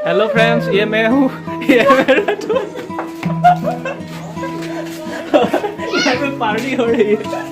Hello friends, ये मैं हूँ। ये मेरा तो यहाँ पे पार्टी हो रही है।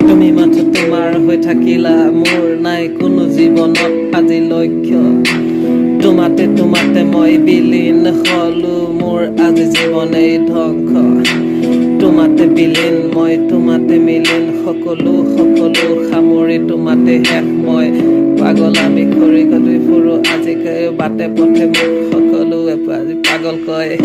তুমি মাথো তোমাৰ হৈ থাকিলা, মোৰ নাই কোনো জীৱনত আজি লক্ষ্য। তোমাতে মই বিলীন হলো, মোৰ আজি জীৱনেই ধ্বংস। তোমাতে বিলীন মই, তোমাতে মিলিন, সকলো সামৰি তোমাতে শেষ মই। পাগল আমি খৰি ঘূৰি ফুৰো, আজি বাটে পথে মোক সকলোৱে আজি পাগল কয়।